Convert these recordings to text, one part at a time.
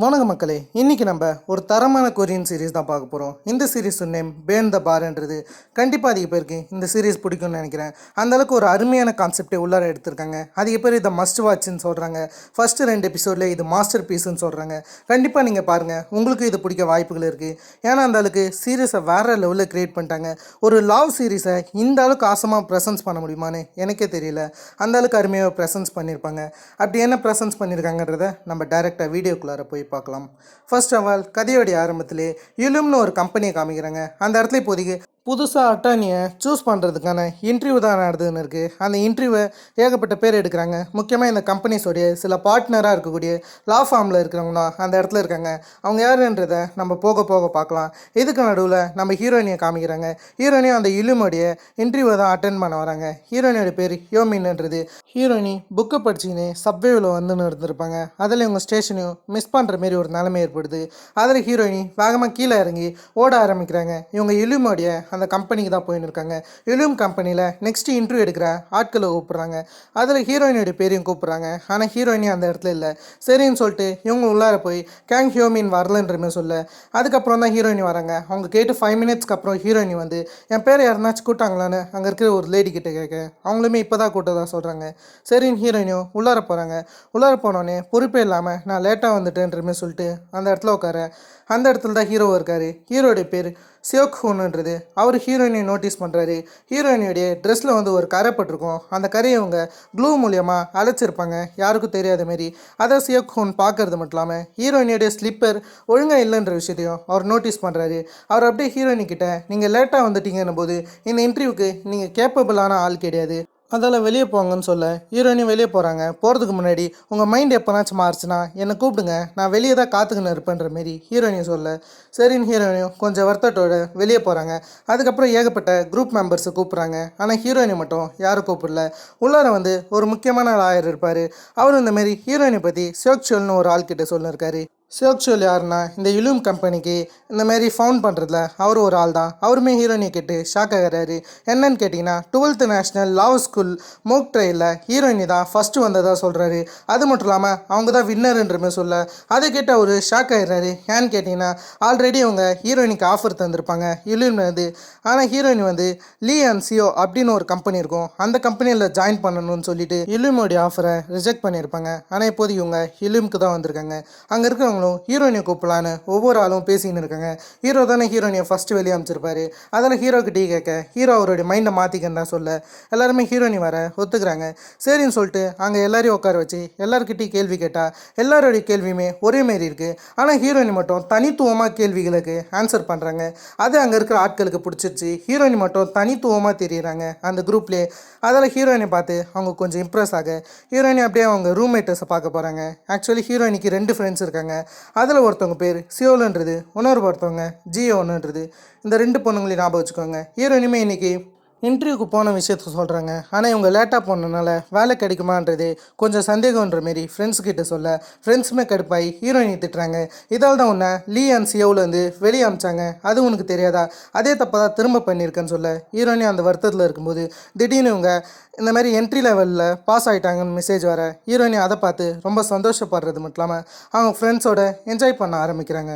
வணக்கம் மக்களே, இன்றைக்கி நம்ம ஒரு தரமான கொரியன் சீரிஸ் தான் பார்க்க போகிறோம். இந்த சீரிஸ் நேம் பேன் த பார்ன்றது கண்டிப்பாக அதிக பேருக்கு இந்த சீரிஸ் பிடிக்கும்னு நினைக்கிறேன். அந்தளவுக்கு ஒரு அருமையான கான்செப்டை உள்ளார எடுத்திருக்காங்க. அதிக பேர் இதை மஸ்ட் வாட்ச்னு சொல்கிறாங்க. ஃபஸ்ட்டு 2 எபிசோடில் இது மாஸ்டர் பீஸ்ன்னு சொல்கிறாங்க. கண்டிப்பாக நீங்கள் பாருங்கள், உங்களுக்கு இது பிடிக்க வாய்ப்புகள் இருக்குது. ஏன்னா அந்த அளவுக்கு சீரிஸை வேறு லெவலில் க்ரியேட் பண்ணிட்டாங்க. ஒரு லவ் சீரிஸை இந்த அளவுக்கு ஆசமாக ப்ரெசன்ஸ் பண்ண முடியுமான்னு எனக்கே தெரியல. அந்த அளவுக்கு அருமையாக ப்ரெசன்ஸ் பண்ணியிருப்பாங்க. அப்படி என்ன ப்ரெசன்ஸ் பண்ணியிருக்காங்கன்றதை நம்ம டைரெக்டாக வீடியோக்குள்ளார போய் பார்க்கலாம். ஃபர்ஸ்ட் ஆஃப் ஆல், கதையோடைய ஆரம்பத்திலே இலும்னு ஒரு கம்பெனியை காமிக்கிறாங்க. அந்த இடத்துல இப்போதைக்கு புதுசாக அட்டானியை சூஸ் பண்ணுறதுக்கான இன்டர்வியூ தான் நடந்துன்னு இருக்குது. அந்த இன்டர்வியூவை ஏகப்பட்ட பேர் எடுக்கிறாங்க. முக்கியமாக இந்த கம்பெனிஸோடைய சில பார்ட்னராக இருக்கக்கூடிய லா ஃபார்மில் இருக்கிறவங்களாம் அந்த இடத்துல இருக்காங்க. அவங்க யாருன்றதை நம்ம போக போக பார்க்கலாம். இதுக்கு நடுவில் நம்ம ஹீரோயினியை காமிக்கிறாங்க. ஹீரோயினியும் அந்த இலுமோடைய இன்டர்வியூவை தான் அட்டென்ட் பண்ண வராங்க. ஹீரோயினோட பேர் யோமின்ன்றது. ஹீரோயினி புக்கை படிச்சின்னு சப்வேவில் வந்துன்னு இருந்திருப்பாங்க. அதில் இவங்க ஸ்டேஷனையும் மிஸ் பண்ணுற மாரி ஒரு நிலைமை ஏற்படுது. அதில் ஹீரோயினி வேகமாக கீழே இறங்கி ஓட ஆரம்பிக்கிறாங்க. இவங்க இலுமோடைய அந்த கம்பெனிக்கு தான் போயின்னு இருக்காங்க. இலும் கம்பெனியில் நெக்ஸ்ட் இன்டர்வியூ எடுக்கிற ஆட்களை கூப்பிட்றாங்க. அதில் ஹீரோயினோட பேரையும் கூப்பிட்றாங்க. ஆனால் ஹீரோயினி அந்த இடத்துல இல்லை. சரின்னு சொல்லிட்டு இவங்க உள்ளார போய் கேங் ஹியோமின் வரலன்றமே சொல்ல, அதுக்கப்புறம் தான் ஹீரோயினி வராங்க. அவங்க கேட்டு 5 மினிட்ஸ்க்கு அப்புறம் ஹீரோயினி வந்து என் பேரை யாருனாச்சும் கூட்டாங்களான்னு அங்கே இருக்கிற ஒரு லேடி கிட்ட கேட்க, அவங்களுமே இப்போ தான் கூட்டதாக சொல்கிறாங்க. சரின்னு ஹீரோயினியும் உள்ளார போகிறாங்க. உள்ளார போனோடனே பொறுப்பே இல்லாமல் நான் லேட்டாக வந்துட்டேன்றமே சொல்லிட்டு அந்த இடத்துல உட்கார, அந்த இடத்துல தான் ஹீரோ இருக்கார். ஹீரோடைய பேர் சியோக்ஹூன்ன்றது. அவர் ஹீரோயினை நோட்டீஸ் பண்ணுறாரு. ஹீரோயினுடைய ட்ரெஸ்ஸில் வந்து ஒரு கரை பட்டிருக்கும். அந்த கரையை அவங்க க்ளூ மூலியமாக அழைச்சிருப்பாங்க, யாருக்கும் தெரியாத மாரி. அதை சியோக்ஹூன் பார்க்கறது மட்டும் இல்லாமல் ஹீரோயினுடைய ஸ்லிப்பர் ஒழுங்காக இல்லைன்ற விஷயத்தையும் அவர் நோட்டீஸ் பண்ணுறாரு. அவர் அப்படியே ஹீரோயினிக்கிட்ட, நீங்கள் லேட்டாக வந்துட்டீங்கன்னும் போது இந்த இன்டர்வியூக்கு நீங்கள் கேப்பபிளான ஆள் கிடையாது, அதெல்லாம் வெளியே போங்கன்னு சொல்ல, ஹீரோயினும் வெளியே போகிறாங்க. போகிறதுக்கு முன்னாடி உங்கள் மைண்ட் எப்போனாச்சும் மாறுச்சுன்னா என்னை கூப்பிடுங்க, நான் வெளியே தான் காத்துக்கின்னு இருப்பேன்ற மாரி ஹீரோயினியும் சொல்ல, சரின்னு ஹீரோயினியும் கொஞ்சம் வருத்தத்தோடு வெளியே போகிறாங்க. அதுக்கப்புறம் ஏகப்பட்ட குரூப் மெம்பர்ஸை கூப்பிட்றாங்க. ஆனால் ஹீரோயினி மட்டும் யாரும் கூப்பிடல. உள்ளார வந்து ஒரு முக்கியமான லாயர் இருப்பார். அவரும் இந்தமாரி ஹீரோயினை பற்றி சியோக்சோல்னு ஒரு ஆள்கிட்ட சொல்லியிருக்காரு. சியோக்சோல் யாருன்னா இந்த இலும் கம்பெனிக்கு இந்தமாரி ஃபவுண்ட் பண்ணுறதுல அவர் ஒரு ஆள் தான். அவருமே ஹீரோயினை கேட்டு ஷாக் ஆகிறாரு. என்னன்னு கேட்டிங்கன்னா, 12th நேஷ்னல் லாவ் ஸ்கூல் மோக் ட்ரையில் ஹீரோயினி தான் ஃபஸ்ட்டு வந்ததாக சொல்கிறாரு. அது மட்டும் இல்லாமல் அவங்க தான் வின்னருன்றமே சொல்ல, அதை கேட்டு அவர் ஷாக் ஆகிடுறாரு. ஏன்னு கேட்டிங்கன்னா, ஆல்ரெடி அவங்க ஹீரோயினிக்கு ஆஃபர் தந்திருப்பாங்க இலும்னது. ஆனால் ஹீரோயின் வந்து லீ அண்ட் சியோ அப்படின்னு ஒரு கம்பெனி இருக்கும், அந்த கம்பெனியில் ஜாயின் பண்ணணும்னு சொல்லிட்டு இலுமோடைய ஆஃபரை ரிஜெக்ட் பண்ணியிருப்பாங்க. ஆனால் இப்போது இவங்க இலுமுக்கு தான் வந்திருக்காங்க. அங்கே இருக்கிறவங்க ஹீரோயினை கூப்பிடலான்னு ஒவ்வொரு ஆளும் பேசின்னு இருக்காங்க. ஹீரோ தானே ஹீரோயினை ஃபஸ்ட்டு வெளியே அமைச்சிருப்பாரு. அதில் ஹீரோக்கு டீ கேட்க ஹீரோ அவருடைய மைண்டை மாற்றிக்கன்னு தான் சொல்ல, எல்லாருமே ஹீரோயினி வர ஒத்துக்கிறாங்க. சரின்னு சொல்லிட்டு அங்கே எல்லாரையும் உட்கார வச்சு எல்லாருக்கிட்டையும் கேள்வி கேட்டால் எல்லாருடைய கேள்வியுமே ஒரே மாரி இருக்குது. ஆனால் ஹீரோயினி மட்டும் தனித்துவமாக கேள்விகளுக்கு ஆன்சர் பண்ணுறாங்க. அது அங்கே இருக்கிற ஆட்களுக்கு பிடிச்சிருச்சு. ஹீரோயினி மட்டும் தனித்துவமாக தெரியுறாங்க அந்த குரூப்லேயே. அதில் ஹீரோயினை பார்த்து அவங்க கொஞ்சம் இம்ப்ரெஸ் ஆக ஹீரோயினி அப்படியே அவங்க ரூம்மேட்டர்ஸை பார்க்க போகிறாங்க. ஆக்சுவலி ஹீரோயினிக்கு 2 ஃப்ரெண்ட்ஸ் இருக்காங்க. அதில் ஒருத்தவங்க பேர் சியோலுன்றது, ஒருத்தவங்க ஜியோன்னுன்றது. இந்த 2 பொண்ணுங்களையும் ஞாபகம் வச்சுக்கோங்க. ஹீரோயினுமே இன்றைக்கி இன்டர்வியூக்கு போன விஷயத்த சொல்கிறாங்க. ஆனால் இவங்க லேட்டாக போனதுனால வேலை கிடைக்குமான்றது கொஞ்சம் சந்தேகன்ற மாரி ஃப்ரெண்ட்ஸ்கிட்ட சொல்ல, ஃப்ரெண்ட்ஸுமே கடுப்பாகி ஹீரோயினை திட்டுறாங்க. இதால் தான் உன்னை லீ அண்ட் சியோவிலேருந்து வெளியே அமிச்சாங்க, அது உனக்கு தெரியாதா, அதே தப்பை தான் திரும்ப பண்ணியிருக்கேன்னு சொல்ல, ஹீரோயினி அந்த வருத்தத்தில் இருக்கும்போது திடீர்னு இவங்க இந்த மாதிரி என்ட்ரி லெவலில் பாஸ் ஆகிட்டாங்கன்னு மெசேஜ் வர, ஹீரோயினி அதை பார்த்து ரொம்ப சந்தோஷப்படுறது மட்டும் இல்லாமல் அவங்க ஃப்ரெண்ட்ஸோட என்ஜாய் பண்ண ஆரம்பிக்கிறாங்க.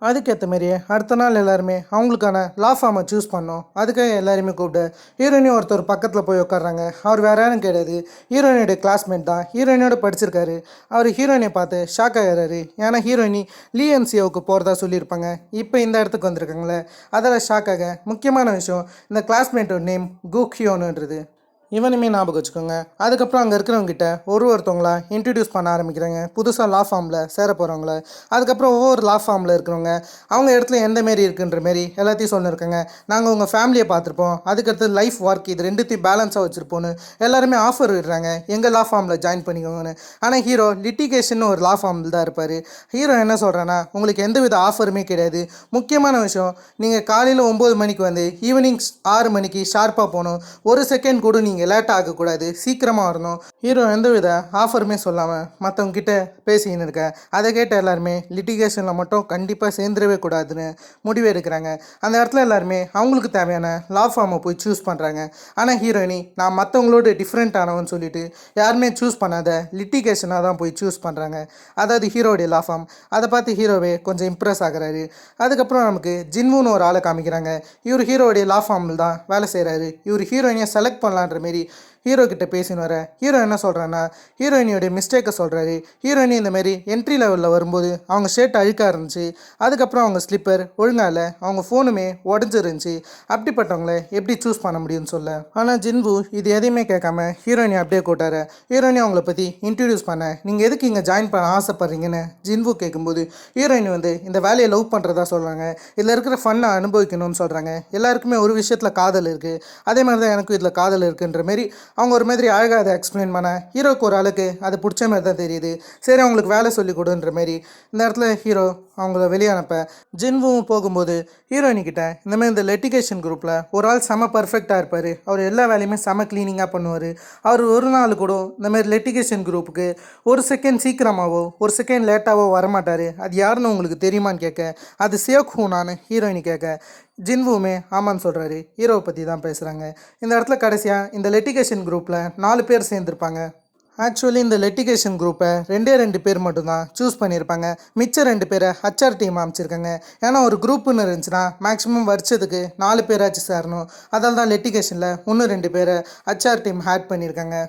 அதுக்கேற்ற மாதிரியே அடுத்த நாள் எல்லாருமே அவங்களுக்கான லா ஃபார்மை சூஸ் பண்ணோம். அதுக்காக எல்லாருமே கூப்பிட்டு ஹீரோயினியும் ஒருத்தர் பக்கத்தில் போய் உட்காடுறாங்க. அவர் வேறு யாரும் கிடையாது, ஹீரோயினோட கிளாஸ்மேட் தான். ஹீரோயினோட படிச்சிருக்காரு. அவர் ஹீரோயினை பார்த்து ஷாக் ஆகிறாரு. ஏன்னா ஹீரோயினி லீ அண்ட் சியோவுக்கு போகிறதா சொல்லியிருப்பாங்க. இப்போ இந்த இடத்துக்கு வந்திருக்காங்களே, அதில் ஷாக் ஆக முக்கியமான விஷயம் இந்த கிளாஸ்மேட்டோட நேம் குக்ஹியோன்ன்றது. இவனுமே ஞாபகம் வச்சுக்கோங்க. அதுக்கப்புறம் அங்கே இருக்கிறவங்ககிட்ட ஒருத்தவங்களா இன்ட்ரடியூஸ் பண்ண ஆரம்பிக்கிறாங்க, புதுசாக லா ஃபார்மில் சேர போகிறவங்கள. அதுக்கப்புறம் ஒவ்வொரு லா ஃபார்மில் இருக்கிறவங்க அவங்க இடத்துல எந்த மாரி இருக்குன்ற மாரி எல்லாத்தையும் சொல்லியிருக்காங்க. நாங்கள் உங்கள் ஃபேமிலியை பார்த்துருப்போம், அதுக்கடுத்து லைஃப் ஒர்க் இது 2த்தையும் பேலன்ஸாக வச்சுருப்போன்னு எல்லாருமே ஆஃபர் விடுறாங்க, எங்கள் லா ஃபார்மில் ஜாயின் பண்ணிக்கோங்கன்னு. ஆனால் ஹீரோ லிட்டிகேஷன் ஒரு லா ஃபார்மில் தான் இருப்பார். ஹீரோ என்ன சொல்கிறேன்னா, உங்களுக்கு எந்தவித ஆஃபருமே கிடையாது. முக்கியமான விஷயம், நீங்கள் காலையில் 9 மணிக்கு வந்து ஈவினிங் 6 மணிக்கு ஷார்ப்பாக போகணும். 1 செகண்ட் கூட நீங்கள் நீங்கள் லேட் ஆகக்கூடாது, சீக்கிரமாக வரணும். ஹீரோ எந்தவித ஆஃபருமே சொல்லாமல் மற்றவங்க கிட்ட பேசிக்கின்னு இருக்க. அதை கேட்ட எல்லாருமே லிட்டிகேஷனில் மட்டும் கண்டிப்பாக சேர்ந்துடவே கூடாதுன்னு முடிவு எடுக்கிறாங்க. அந்த இடத்துல எல்லாருமே அவங்களுக்கு தேவையான லா ஃபார்மை போய் சூஸ் பண்ணுறாங்க. ஆனால் ஹீரோயினி நான் மற்றவங்களோட டிஃப்ரெண்ட் ஆனவன்னு சொல்லிட்டு யாருமே சூஸ் பண்ணாத லிட்டிகேஷனாக தான் போய் சூஸ் பண்ணுறாங்க. அதாவது ஹீரோடைய லா ஃபார்ம். அதை பார்த்து ஹீரோவே கொஞ்சம் இம்ப்ரெஸ் ஆகுறாரு. அதுக்கப்புறம் நமக்கு ஜின்வுன்னு ஒரு ஆளை காமிக்கிறாங்க. இவர் ஹீரோடைய லா ஃபார்மில் தான் வேலை செய்கிறாரு. இவர் ஹீரோயினியை செலக்ட் பண்ணலான்ற மாரி ஹீரோ கிட்ட பேசின்னு வர ஹீரோ என்ன சொல்கிறான்னா ஹீரோயினியோடைய மிஸ்டேக்கை சொல்கிறாரு. ஹீரோயினி இந்தமாரி என்ட்ரி லெவலில் வரும்போது அவங்க ஷர்ட் அழுக்காக இருந்துச்சு. அதுக்கப்புறம் அவங்க ஸ்லிப்பர் ஒழுங்காக இல்லை, அவங்க ஃபோனுமே உடஞ்சிருந்துச்சு. அப்படிப்பட்டவங்கள எப்படி சூஸ் பண்ண முடியும்னு சொல்ல. ஆனால் ஜின்வு இது எதையுமே கேட்காம ஹீரோயினி அப்படியே கூட்டாரு. ஹீரோயினி அவங்கள பற்றி இன்ட்ரடியூஸ் பண்ண நீங்கள் எதுக்கு இங்கே ஜாயின் பண்ண ஆசைப்பட்றீங்கன்னு ஜின்வு கேட்கும்போது ஹீரோயினி இந்த வேலையை லவ் பண்ணுறதா சொல்கிறாங்க. இதில் இருக்கிற ஃபன்னை அனுபவிக்கணும்னு சொல்கிறாங்க. எல்லாருக்குமே ஒரு விஷயத்தில் காதல் இருக்குது, அதே மாதிரி தான் எனக்கும் இதில் காதல் இருக்குன்ற மாரி அவங்க ஒரு மாதிரி அழகாக அதை எக்ஸ்பிளைன் பண்ண ஹீரோக்கு ஒரு ஆளுக்கு அது பிடிச்ச மாதிரி தான் தெரியுது. சரி அவங்களுக்கு வேலை சொல்லி கொடுன்ற மாரி இந்த இடத்துல ஹீரோ அவங்கள வெளியே அனுப்ப ஜின்வும் போகும்போது ஹீரோயினிக்கிட்ட இந்தமாதிரி இந்த லிட்டிகேஷன் குரூப்பில் ஒரு ஆள் செம பர்ஃபெக்டாக இருப்பார், அவர் எல்லா வேலையுமே செம க்ளீனிங்காக பண்ணுவார், அவர் ஒரு நாள் கூட இந்தமாதிரி லிட்டிகேஷன் குரூப்புக்கு ஒரு செகண்ட் சீக்கிரமாகவோ ஒரு செகண்ட் லேட்டாகவோ வரமாட்டார், அது யாருன்னு உங்களுக்கு தெரியுமான்னு கேட்க அது சியோக் ஹூனான்னு ஹீரோயினி கேட்க ஜின்வுமே ஆமான்னு சொல்கிறாரு. ஹீரோவை பற்றி தான் பேசுகிறாங்க. இந்த இடத்துல கடைசியாக இந்த லிட்டிகேஷன் குரூப்பில் 4 பேர் சேர்ந்துருப்பாங்க. ஆக்சுவலி இந்த லிட்டிகேஷன் குரூப்பை 2 பேர் மட்டும்தான் சூஸ் பண்ணியிருப்பாங்க. மிச்சம் 2 பேரை ஹச்ஆர் டீம் அமைச்சிருக்காங்க. ஏன்னா ஒரு குரூப்புன்னு இருந்துச்சுன்னா மேக்ஸிமம் வருஷத்துக்கு 4 பேராச்சும் சேரணும். அதால் தான் லிட்டிகேஷனில் இன்னும் 2 பேரை ஹச்ஆர் டீம் ஆட் பண்ணியிருக்காங்க.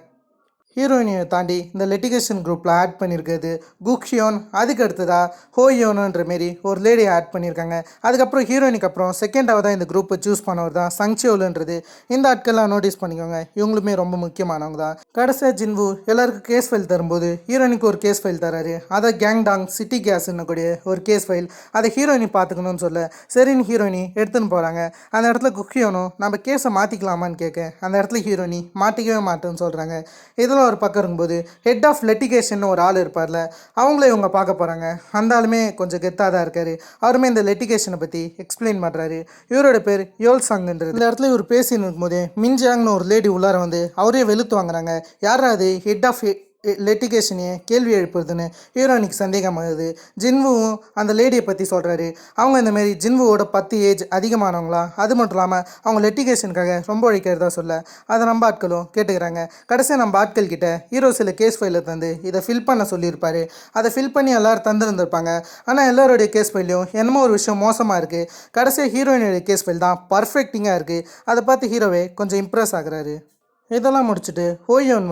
ஹீரோயினியை தாண்டி இந்த லிட்டிகேஷன் குரூப்பில் ஆட் பண்ணியிருக்கிறது குக்ஹியோன், அதுக்கு அடுத்ததாக ஹோயோனுன்ற மாரி ஒரு லேடியை ஆட் பண்ணியிருக்காங்க. அதுக்கப்புறம் ஹீரோயினுக்கு அப்புறம் செகண்டாக தான் இந்த குரூப்பை சூஸ் பண்ணவர் தான் சங்சியோலுன்றது. இந்த ஆட்கள்லாம் நோட்டீஸ் பண்ணிக்கோங்க, இவங்களுமே ரொம்ப முக்கியமானவங்க தான். கடைசியாக ஜின்வு எல்லாருக்கும் கேஸ் ஃபைல் தரும்போது ஹீரோயினுக்கு ஒரு கேஸ் ஃபைல் தராரு. அதை கேங்டாங் சிட்டி கேஸ்ன்னு கூடிய ஒரு கேஸ் ஃபைல். அதை ஹீரோயினி பார்த்துக்கணும்னு சொல்ல சரின்னு ஹீரோயினி எடுத்துன்னு போகிறாங்க. அந்த இடத்துல குக்ஹியோனும் நம்ம கேஸை மாற்றிக்கலாமான்னு கேட்க அந்த இடத்துல ஹீரோயினி மாற்றிக்கவே மாட்டேன்னு சொல்கிறாங்க. இதில் ஒரு பக்கம் இருக்கும்போது ஹெட் ஆஃப் லிட்டிகேஷன் ஒரு ஆள் இருப்பார்ல, அவங்கள இவங்க பார்க்க போகிறாங்க. அந்த ஆளுமே கொஞ்சம் கெத்தாக தான் இருக்கார். அவருமே இந்த லிட்டிகேஷனை பற்றி எக்ஸ்பிளைன் பண்ணுறாரு. இவரோட பேர் யோல் சாங்ன்றது. இந்த இடத்துல இவர் பேசின்னு இருக்கும்போது மின்ஜாங்னு ஒரு லேடி உள்ளார அவரே வெளுத்து வாங்குறாங்க. யாராவது ஹெட் ஆஃப் லிட்டிகேஷனையே கேள்வி எழுப்புறதுன்னு ஹீரோயினிக்கு சந்தேகமாகுது. ஜின்வுவும் அந்த லேடியை பற்றி சொல்கிறாரு. அவங்க இந்தமாரி ஜின்வுவோட 10 ஏஜ் அதிகமானவங்களா, அது மட்டும் இல்லாமல் அவங்க லிட்டிகேஷனுக்காக ரொம்ப உழைக்கிறதா சொல்ல அதை நம்ம ஆட்களும் கேட்டுக்கிறாங்க. கடைசியாக நம்ம ஆட்கள் கிட்ட ஹீரோ சில கேஸ் ஃபைலில் தந்து இதை ஃபில் பண்ண சொல்லியிருப்பார். அதை ஃபில் பண்ணி எல்லோரும் தந்துருந்துருப்பாங்க. ஆனால் எல்லாருடைய கேஸ் ஃபைல்லையும் என்னமோ ஒரு விஷயம் மோசமாக இருக்குது. கடைசியாக ஹீரோயினுடைய கேஸ் ஃபைல் தான் பர்ஃபெக்டிங்காக இருக்குது. அதை பார்த்து ஹீரோவே கொஞ்சம் இம்ப்ரெஸ் ஆகுறாரு. இதெல்லாம் முடிச்சுட்டு ஹோயோன்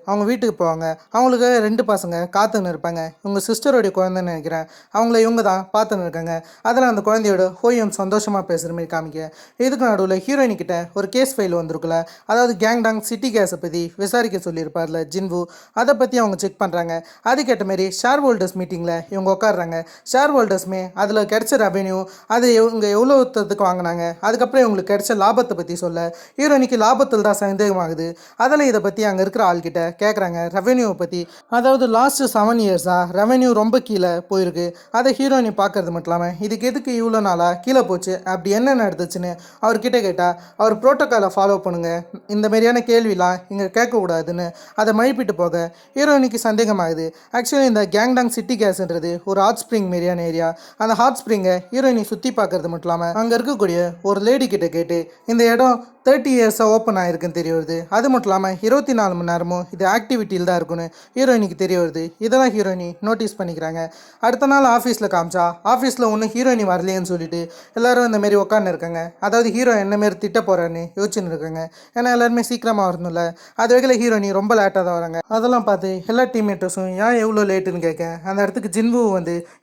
அவங்க வீட்டுக்கு போவாங்க. அவங்களுக்கு 2 பசங்க காத்துன்னு இருப்பாங்க. இவங்க சிஸ்டருடைய குழந்தைன்னு நினைக்கிறேன். அவங்கள இவங்க தான் பார்த்துன்னு இருக்காங்க. அதில் அந்த குழந்தையோட ஹோயோன் சந்தோஷமாக பேசுகிற மாதிரி காமிக்க இதுக்கு நடுவில் ஹீரோயினிக்கிட்ட ஒரு கேஸ் ஃபைல் வந்திருக்குல்ல, அதாவது கேங்டாங் சிட்டி கேஸை பற்றி விசாரிக்க சொல்லியிருப்பார்ல ஜின்வு, அதை பற்றி அவங்க செக் பண்ணுறாங்க. அதுக்கேற்ற மாரி ஷேர் ஹோல்டர்ஸ் மீட்டிங்கில் இவங்க உட்காடுறாங்க. ஷேர் ஹோல்டர்ஸுமே அதில் கிடைச்ச ரெவென்யூ, அது இவங்க எவ்வளோ வாங்கினாங்க, அதுக்கப்புறம் இவங்களுக்கு கிடைச்ச லாபத்தை பற்றி சொல்ல ஹீரோயினிக்கு லாபத்தில் தான் சந்தேகமாகுது. அதில் இதை பற்றி அங்கே இருக்கிற ஆள்கிட்ட கேட்குறாங்க ரெவென்யூவை பற்றி. அதாவது லாஸ்ட் 7 இயர்ஸாக ரெவென்யூ ரொம்ப கீழே போயிருக்கு. அதை ஹீரோயினி பார்க்கறது மட்டும் இல்லாமல் இதுக்கு எதுக்கு இவ்வளோ நாளாக கீழே போச்சு, அப்படி என்ன நடந்துச்சுன்னு அவர்கிட்ட கேட்டால் அவர் ப்ரோட்டோக்காலை ஃபாலோ பண்ணுங்கள், இந்த மாதிரியான கேள்விலாம் இங்கே கேட்கக்கூடாதுன்னு அதை மழுப்பிட்டு போக ஹீரோயினிக்கு சந்தேகமாகுது. ஆக்சுவலி இந்த கேங்டாங் சிட்டி கேஸ்ன்றது ஒரு ஹாட் ஸ்ப்ரிங் மாரியான ஏரியா. அந்த ஹாட் ஸ்ப்ரிங்கை ஹீரோயினி சுற்றி பார்க்கறது மட்டும் இல்லாமல் அங்கே இருக்கக்கூடிய ஒரு லேடி கிட்ட கேட்டு இந்த இடம் 30 இயர்ஸாக ஓப்பன் ஆகிருக்குன்னு தெரிய வருது. அது மட்டும் இல்லாமல் 24 மணி நேரமும் இது ஆக்டிவிட்டியில் தான் இருக்குன்னு ஹீரோயினிக்கு தெரிய வருது. இதெல்லாம் ஹீரோயினி நோட்டீஸ் பண்ணிக்கிறாங்க. அடுத்த நாள் ஆஃபீஸில் காமிச்சா ஆஃபீஸில் ஒன்றும் ஹீரோயினி வரலையேன்னு சொல்லிட்டு எல்லோரும் இந்தமாரி உட்காந்து இருக்காங்க. அதாவது ஹீரோ என்னமாரி திட்ட போகிறான்னு யோசிச்சுன்னு இருக்காங்க. ஏன்னா எல்லாருமே சீக்கிரமாக வரணும்ல. அது வகையில் ஹீரோயினி ரொம்ப லேட்டாக தான் வராங்க. அதெல்லாம் பார்த்து எல்லா டீம்மேட்டர்ஸும் ஏன் எவ்வளோ லேட்டுன்னு கேட்க அந்த இடத்துக்கு ஜின்வு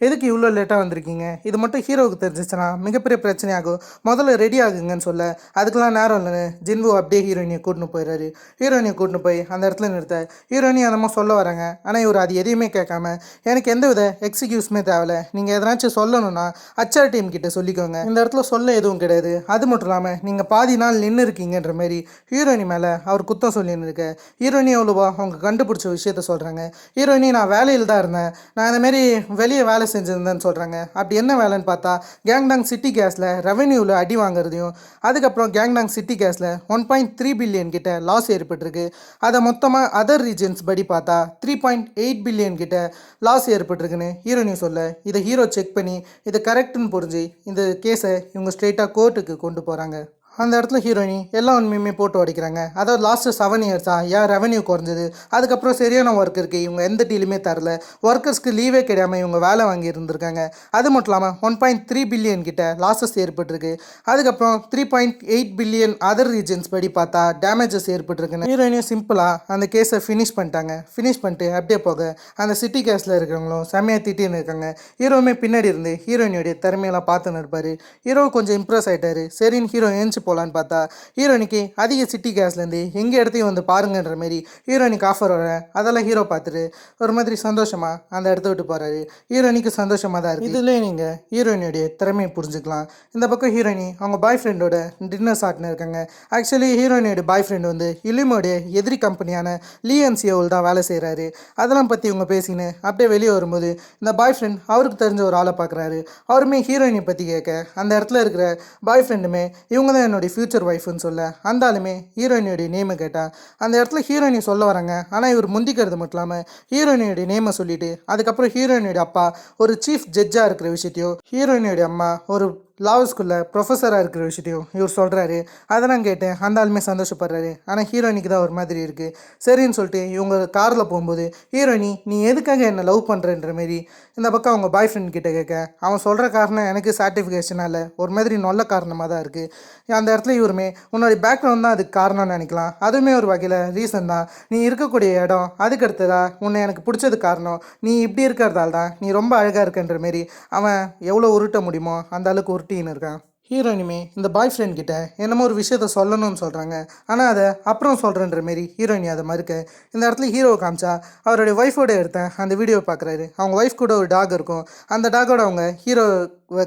எதுக்கு இவ்வளோ லேட்டாக வந்திருக்கீங்க, இது மட்டும் ஹீரோவுக்கு தெரிஞ்சிச்சுன்னா மிகப்பெரிய பிரச்சனையாகும், முதல்ல ரெடி ஆகுங்கன்னு சொல்ல அதுக்கெல்லாம் நேரம் இல்லை. ஜின்வு அப்படியே ஹீரோயினியை கூட்டின்னு போயிடுறாரு. ஹீரோயினியை கூட்டின்னு போய் அந்த இடத்துல நிறுத்த ஹீரோயினி அந்த மாதிரி சொல்ல வராங்க. ஆனால் இவர் அது எதையுமே கேட்காம எனக்கு எந்த வித எக்ஸிக்யூஸுமே தேவையில்ல, நீங்கள் எதனாச்சும் சொல்லணும்னா ஹச்ஆர் டீம் கிட்ட சொல்லிக்கோங்க, இந்த இடத்துல சொல்ல எதுவும் கிடையாது, அது மட்டும் இல்லாமல் நீங்கள் பாதி நாள் நின்று இருக்கீங்கன்ற மாதிரி ஹீரோயினி மேலே அவர் குத்தம் சொல்லின்னு இருக்க ஹீரோயினி எவ்வளோவா அவங்க கண்டுபிடிச்ச விஷயத்த சொல்கிறாங்க. ஹீரோயினி நான் வேலையில் தான் இருந்தேன், நான் இந்தமாரி வெளியே வேலை செஞ்சுருந்தேன்னு சொல்கிறாங்க. அப்படி என்ன வேலைன்னு பார்த்தா கேங்டாங் சிட்டி கேஸில் ரெவென்யூவில் அடி வாங்குறதையும் அதுக்கப்புறம் கேங்டாங் சிட்டி கேஸில் 1.3 பில்லியன் கிட்ட லாஸ் ஏற்பட்டிருக்கு. அதை மொத்தமாக அதர் ரீஜன்ஸ் படி பார்த்தா 3.8 பில்லியன் கிட்ட லாஸ் ஏற்பட்டிருக்குன்னு ஹீரோ நியூஸ் சொல்ல, இதை ஹீரோ செக் பண்ணி இதை கரெக்டுன்னு புரிஞ்சு இந்த கேஸை இவங்க ஸ்ட்ரெயிட்டாக கோர்ட்டுக்கு கொண்டு போகிறாங்க. அந்த இடத்துல ஹீரோயினி எல்லா உண்மையுமே போட்டு உடைக்கிறாங்க. அதாவது லாஸ்ட்டு 7 இயர்ஸாக ஏன் ரெவன்யூ குறைஞ்சது, அதுக்கப்புறம் சரியான ஒர்க் இருக்குது, இவங்க எந்த டீலுமே தரல, ஒர்க்கர்ஸ்க்கு லீவே கிடையாமல் இவங்க வேலை வாங்கி இருந்திருக்காங்க. அது மட்டும் இல்லாமல் 1.3 பில்லியன் கிட்ட லாஸஸ் ஏற்பட்டிருக்கு. அதுக்கப்புறம் 3.8 பில்லியன் அதர் ரீஜன்ஸ் படி பார்த்தா டேமேஜஸ் ஏற்பட்டிருக்குன்னு ஹீரோயினியும் சிம்பிளாக அந்த கேஸை ஃபினிஷ் பண்ணிட்டாங்க. ஃபினிஷ் பண்ணிட்டு அப்படியே போக அந்த சிட்டி கேஸில் இருக்கிறவங்களும் செம்மையாக திட்டின்னு இருக்காங்க. ஹீரோவுமே பின்னாடி இருந்து ஹீரோயினுடைய திறமையெல்லாம் பார்த்துன்னு இருப்பார். ஹீரோ கொஞ்சம் இம்ப்ரெஸ் ஆகிட்டாரு. சரின்னு ஹீரோ ஏஞ்சி போகலான்னு பார்த்தா ஹீரோனிக்கு அதிக சிட்டி கேஸ்லேருந்து எங்கள் இடத்தையும் வந்து பாருங்கன்ற மாரி ஹீரோனிக்கு ஆஃபர் வர, அதெல்லாம் ஹீரோ பார்த்துட்டு ஒரு மாதிரி சந்தோஷமாக அந்த இடத்த விட்டு போகிறாரு. ஹீரோனிக்கு சந்தோஷமாக தான் இருக்குது. இதுலேயே நீங்கள் ஹீரோயினுடைய திறமையை புரிஞ்சுக்கலாம். இந்த பக்கம் ஹீரோயினி அவங்க பாய் ஃப்ரெண்டோட டின்னர் சாட்டின்னு இருக்காங்க. ஆக்சுவலி ஹீரோயினுடைய பாய் ஃப்ரெண்ட் வந்து இலிமோடைய எதிரி கம்பெனியான லிஎன்சிஓவில் தான் வேலை செய்கிறாரு. அதெல்லாம் பற்றி இவங்க பேசின்னு அப்படியே வெளியே வரும்போது இந்த பாய் ஃப்ரெண்ட் அவருக்கு தெரிஞ்ச ஒரு ஆளை பார்க்குறாரு. அவருமே ஹீரோயினை பற்றி கேட்க அந்த இடத்துல இருக்கிற பாய் ஃப்ரெண்டுமே இவங்க தான் என்னுடைய ஃபியூச்சர் ஒய்ஃப்னு சொல்ல, அந்த ஆளுமே ஹீரோயினுடைய நேமை கேட்டால் அந்த இடத்துல ஹீரோயினி சொல்ல வராங்க. ஆனால் இவர் முந்திக்கிறது மட்டும் இல்லாமல் ஹீரோயினுடைய நேமை சொல்லிவிட்டு அதுக்கப்புறம் ஹீரோயினுடைய அப்பா ஒரு சீஃப் ஜட்ஜாக இருக்கிற விஷயத்தையும் ஹீரோயினுடைய அம்மா ஒரு லாவ் ஸ்கூலில் ப்ரொஃபஸராக இருக்கிற விஷயத்தையும் இவர் சொல்கிறாரு. அதெல்லாம் கேட்டேன் அந்த ஆளுமே சந்தோஷப்படுறாரு. ஆனால் ஹீரோயினிக்கு தான் ஒரு மாதிரி இருக்குது. சரின்னு சொல்லிட்டு இவங்க காரில் போகும்போது ஹீரோயினி நீ எதுக்காக என்னை லவ் பண்ணுறன்ற மாரி இந்த பக்கம் அவங்க பாய் ஃப்ரெண்ட் கிட்ட கேட்க, அவன் சொல்கிற காரணம் எனக்கு சார்ட்டிஃபிகேஷனாக இல்லை, ஒரு மாதிரி நல்ல காரணமாக தான் இருக்குது. அந்த இடத்துல இவருமே உன்னோடைய பேக்ரவுண்ட் தான் அதுக்கு காரணம்னு நினைக்கலாம், அதுவுமே ஒரு வகையில் ரீசன் தான், நீ இருக்கக்கூடிய இடம் அதுக்கு அடுத்ததா உன்னை எனக்கு பிடிச்சது காரணம், நீ இப்படி இருக்கிறதால தான் நீ ரொம்ப அழகாக இருக்கன்ற மாரி அவன் எவ்வளோ உருட்ட முடியுமோ அந்த அளவுக்கு உருட்டின்னு இருக்கான். ஹீரோயினுமே இந்த பாய் ஃப்ரெண்ட் கிட்ட என்னமோ ஒரு விஷயத்த சொல்லணும்னு சொல்கிறாங்க. ஆனால் அதை அப்புறம் சொல்கிறன்ற மாரி ஹீரோயினி அதை மறுக்க, இந்த இடத்துல ஹீரோவை காமிச்சா அவருடைய ஒய்ஃபோட எடுத்த அந்த வீடியோ பார்க்குறாரு. அவங்க ஒய்ஃப் கூட ஒரு டாக் இருக்கும். அந்த டாகோட அவங்க ஹீரோ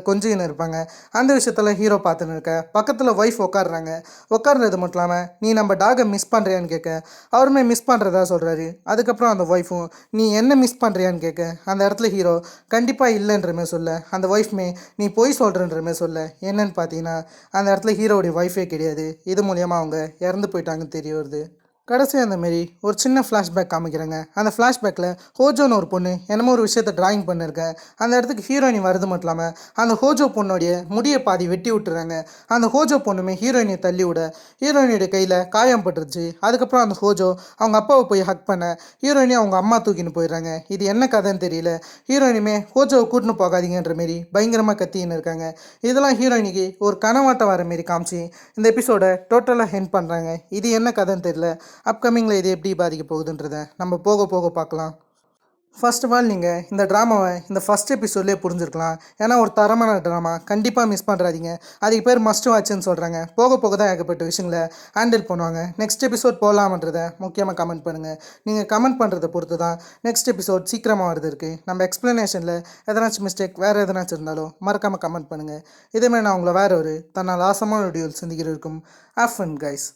கொஞ்சின்னு இருப்பாங்க. அந்த விஷயத்தில் ஹீரோ பார்த்துன்னு இருக்க பக்கத்தில் ஒய்ஃப் உட்காடுறாங்க. உட்கார்றது மட்டும் இல்லாமல் நீ நம்ம டாகை மிஸ் பண்ணுறியான்னு கேட்க அவருமே மிஸ் பண்ணுறதா சொல்கிறாரு. அதுக்கப்புறம் அந்த ஒய்ஃபும் நீ என்ன மிஸ் பண்ணுறியான்னு கேட்க அந்த இடத்துல ஹீரோ கண்டிப்பாக இல்லைன்றமே சொல்ல, அந்த ஒய்ஃப்மே நீ பொய் சொல்கிறன்றமே சொல்ல, என்னன்னு பார்த்தீங்கன்னா அந்த இடத்துல ஹீரோவுடைய ஒய்ஃபே கிடையாது. இது மூலியமாக அவங்க இறந்து போயிட்டாங்கன்னு தெரிய வருது. கடைசி அந்தமாரி ஒரு சின்ன ஃப்ளாஷ்பேக் காமிக்கிறாங்க. அந்த ஃப்ளாஷ்பேக்கில் ஹோஜோன்னு ஒரு பொண்ணு என்னமோ ஒரு விஷயத்தை ட்ராயிங் பண்ணியிருக்கேன். அந்த இடத்துக்கு ஹீரோயினி வருது மட்டும் இல்லாமல் அந்த ஹோஜோ பொண்ணுடைய முடியை பாதி வெட்டி விட்டுறாங்க. அந்த ஹோஜோ பொண்ணுமே ஹீரோயினியை தள்ளி விட ஹீரோயினுடைய கையில் காயம் பட்டுருச்சு. அதுக்கப்புறம் அந்த ஹோஜோ அவங்க அப்பாவை போய் ஹக் பண்ண ஹீரோயினி அவங்க அம்மா தூக்கின்னு போயிடுறாங்க. இது என்ன கதைன்னு தெரியல. ஹீரோயினுமே ஹோஜோவை கூட்டின்னு போகாதீங்கன்ற மாரி பயங்கரமாக கத்தின்னு இருக்காங்க. இதெல்லாம் ஹீரோயினிக்கு ஒரு கனவாட்டம் வர மாரி காமிச்சு இந்த எபிசோடை டோட்டலாக ஹெண்ட் பண்ணுறாங்க. இது என்ன கதைன்னு தெரியல. அப்கமிங்கில் இது எப்படி பாதிக்க போகுதுன்றதை நம்ம போக போக பார்க்கலாம். ஃபர்ஸ்ட் ஆஃப் ஆல் நீங்கள் இந்த ட்ராமாவை இந்த ஃபஸ்ட் எபிசோட்லேயே புரிஞ்சிருக்கலாம். ஏன்னா ஒரு தரமான ட்ராமா, கண்டிப்பாக மிஸ் பண்ணுறாதீங்க. அதுக்கு பேர் மஸ்ட் வாட்சுன்னு சொல்கிறாங்க. போக போக தான் ஏகப்பட்ட விஷயங்களை ஹேண்டில் பண்ணுவாங்க. நெக்ஸ்ட் எபிசோட் போகலாமன்றதை முக்கியமாக கமெண்ட் பண்ணுங்கள். நீங்கள் கமெண்ட் பண்ணுறதை பொறுத்து தான் நெக்ஸ்ட் எபிசோட் சீக்கிரமாக வருது இருக்குது. நம்ம எக்ஸ்ப்ளனேஷனில் எதனாச்சும் மிஸ்டேக் வேறு எதனாச்சும் இருந்தாலும் மறக்காமல் கமெண்ட் பண்ணுங்கள். இதேமாதிரி நான் உங்களை வேறு ஒரு தன்னால் ஆசமான வீடியோவில் சந்திக்கிறதுக்கும் ஹேவ் ஃபன் கைஸ்.